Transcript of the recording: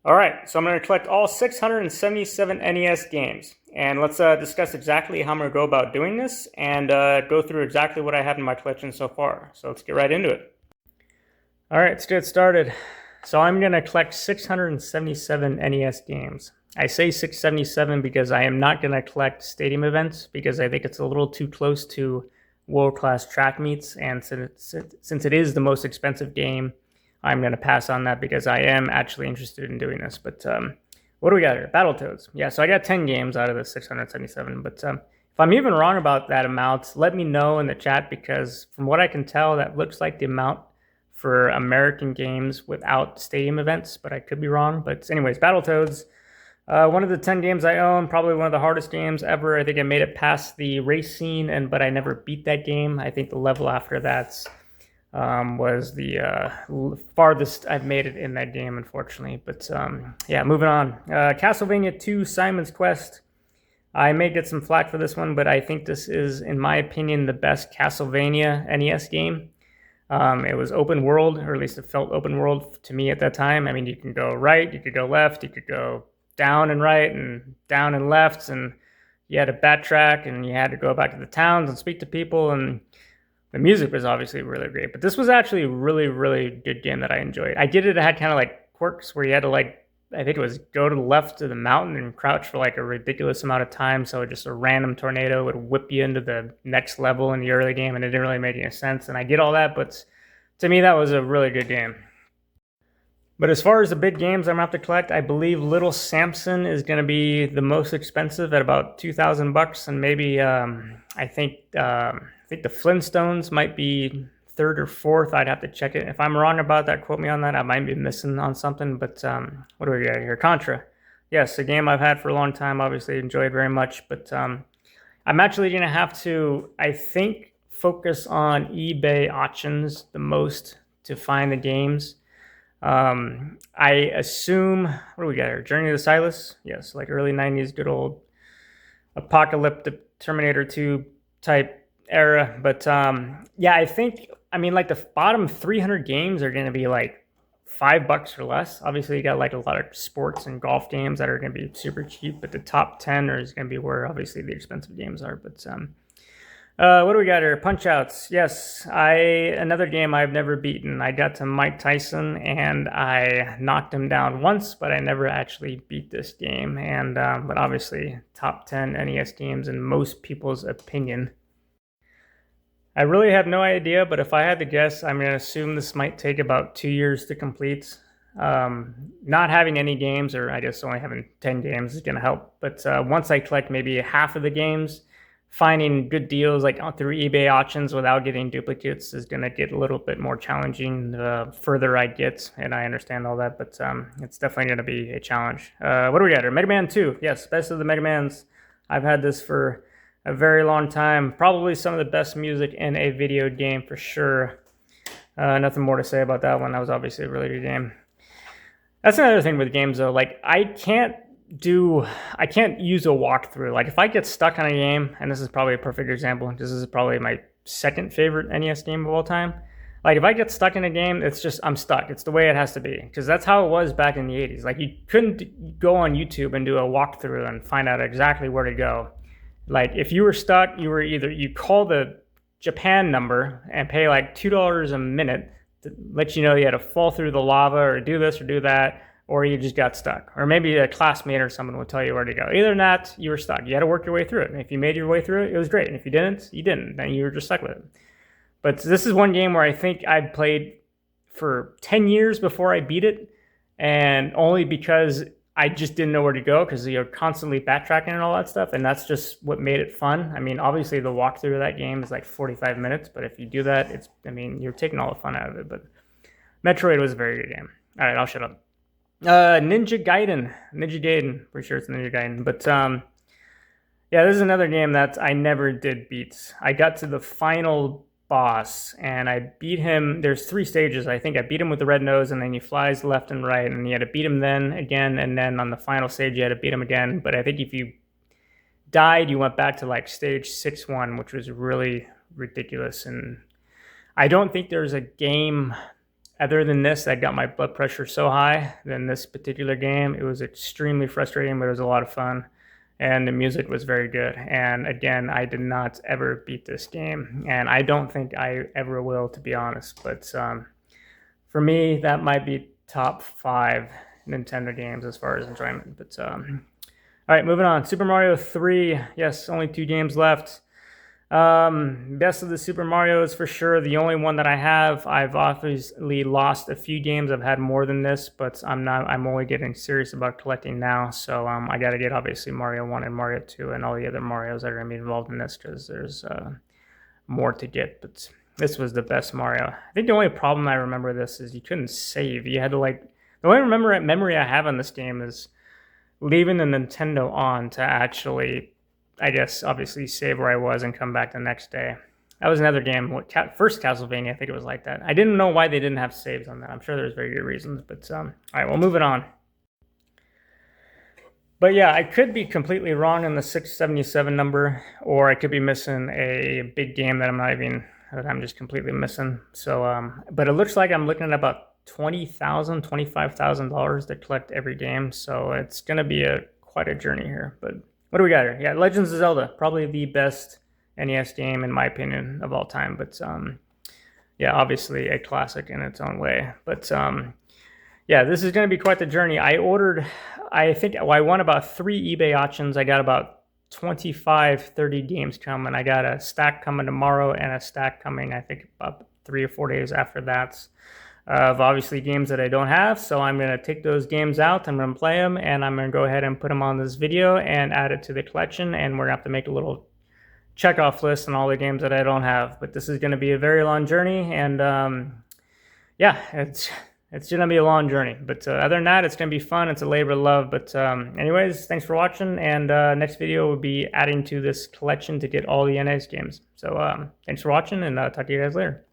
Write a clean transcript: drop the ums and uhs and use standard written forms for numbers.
All right, so I'm going to collect all 677 NES games, and let's discuss exactly how I'm going to go about doing this and go through exactly what I have in my collection so far. So let's get right into it. All right, let's get started. So I'm going to collect 677 NES games. I say 677 because I am not going to collect stadium events because I think it's a little too close to world-class track meets, and since it is the most expensive game, I'm going to pass on that because I am actually interested in doing this. But what do we got here? Battletoads. Yeah, so I got 10 games out of the 677. But if I'm even wrong about that amount, let me know in the chat because from what I can tell, that looks like the amount for American games without stadium events, but I could be wrong. But anyways, Battletoads. One of the 10 games I own, probably one of the hardest games ever. I think I made it past the race scene, but I never beat that game. I think the level after that was the farthest I've made it in that game, unfortunately. But yeah, moving on. Castlevania 2 Simon's Quest. I may get some flack for this one, but I think this is, in my opinion, the best Castlevania NES game. It was open world, or at least it felt open world to me at that time. I mean, you can go right, you could go left, you could go down and right and down and left, and you had to backtrack and you had to go back to the towns and speak to people, and the music was obviously really great. But this was actually a really, really good game that I enjoyed. I get it, it had kind of like quirks where you had to I think it was go to the left of the mountain and crouch for like a ridiculous amount of time, so just a random tornado would whip you into the next level in the early game, and it didn't really make any sense. And I get all that, but to me that was a really good game. But as far as the big games I'm gonna have to collect, I believe Little Samson is gonna be the most expensive at about $2,000, and maybe I think the Flintstones might be third or fourth. I'd have to check it. If I'm wrong about that, quote me on that. I might be missing on something. But what do we got here? Contra. Yes, a game I've had for a long time. Obviously enjoyed very much. But I'm actually gonna have to, I think, focus on eBay auctions the most to find the games. I assume, what do we got here? Journey to the Silas? Yes, like early 90s, good old apocalyptic Terminator 2 type era. But yeah, I mean, like the bottom 300 games are going to be like $5 or less. Obviously, you got like a lot of sports and golf games that are going to be super cheap, but the top 10 is going to be where obviously the expensive games are. But what do we got here? Punch Outs. Yes, another game I've never beaten. I got to Mike Tyson and I knocked him down once, but I never actually beat this game. And but obviously, top 10 NES games in most people's opinion. I really have no idea, but if I had to guess, I'm going to assume this might take about 2 years to complete. Not having any games, or I guess only having 10 games is going to help. But once I collect maybe half of the games, finding good deals like through eBay auctions without getting duplicates is going to get a little bit more challenging the further I get, and I understand all that, but it's definitely going to be a challenge. What do we got here? Mega Man 2. Yes, best of the Mega Mans. I've had this for a very long time. Probably some of the best music in a video game for sure. Nothing more to say about that one. That was obviously a really good game. That's another thing with games though. Like I can't use a walkthrough. Like if I get stuck on a game, and this is probably a perfect example, this is probably my second favorite NES game of all time. Like if I get stuck in a game, it's just, I'm stuck. It's the way it has to be. Because that's how it was back in the 80s. Like you couldn't go on YouTube and do a walkthrough and find out exactly where to go. Like if you were stuck, you call the Japan number and pay like $2 a minute to let you know you had to fall through the lava or do this or do that, or you just got stuck. Or maybe a classmate or someone would tell you where to go. Either than that, you were stuck. You had to work your way through it. And if you made your way through it, it was great. And if you didn't, you didn't. Then you were just stuck with it. But this is one game where I think I'd played for 10 years before I beat it. And only because I just didn't know where to go because you're constantly backtracking and all that stuff. And that's just what made it fun. I mean, obviously the walkthrough of that game is like 45 minutes. But if you do that, you're taking all the fun out of it. But Metroid was a very good game. All right, I'll shut up. Ninja Gaiden, pretty sure it's Ninja Gaiden, but yeah, this is another game that I never did beat. I got to the final boss and I beat him. There's 3 stages. I think I beat him with the red nose, and then he flies left and right, and you had to beat him then again, and then on the final stage you had to beat him again. But I think if you died, you went back to like stage 6-1, which was really ridiculous. And I don't think there's a game other than this, that got my blood pressure so high than this particular game. It was extremely frustrating, but it was a lot of fun. And the music was very good. And again, I did not ever beat this game. And I don't think I ever will, to be honest. But for me, that might be top 5 Nintendo games as far as enjoyment. But all right, moving on. Super Mario 3. Yes, only 2 games left. Best of the Super Marios for sure. The only one that I have. I've obviously lost a few games. I've had more than this, but I'm only getting serious about collecting now. So I got to get obviously Mario 1 and Mario 2 and all the other Marios that are going to be involved in this, because there's more to get. But this was the best Mario. I think the only problem I remember this is you couldn't save. You had to the only memory I have on this game is leaving the Nintendo on to actually, I guess, obviously save where I was and come back the next day. That was another game. First Castlevania, I think it was like that. I didn't know why they didn't have saves on that. I'm sure there's very good reasons, but all right, well, moving on. But yeah, I could be completely wrong on the 677 number, or I could be missing a big game that I'm just completely missing. So, but it looks like I'm looking at about $20,000, $25,000 to collect every game. So it's gonna be quite a journey here. But what do we got here? Yeah, Legends of Zelda, probably the best NES game in my opinion of all time. But yeah, obviously a classic in its own way. But yeah, this is going to be quite the journey. I won about 3 eBay auctions. I got about 25, 30 games coming. I got a stack coming tomorrow and a stack coming, I think, about 3 or 4 days after that, of obviously games that I don't have. So I'm going to take those games out, I'm going to play them, and I'm going to go ahead and put them on this video and add it to the collection. And we're going to have to make a little checkoff list on all the games that I don't have. But this is going to be a very long journey, and yeah, it's going to be a long journey. But other than that, it's going to be fun. It's a labor of love. But anyways, thanks for watching. And next video will be adding to this collection to get all the NES games. So thanks for watching, and talk to you guys later.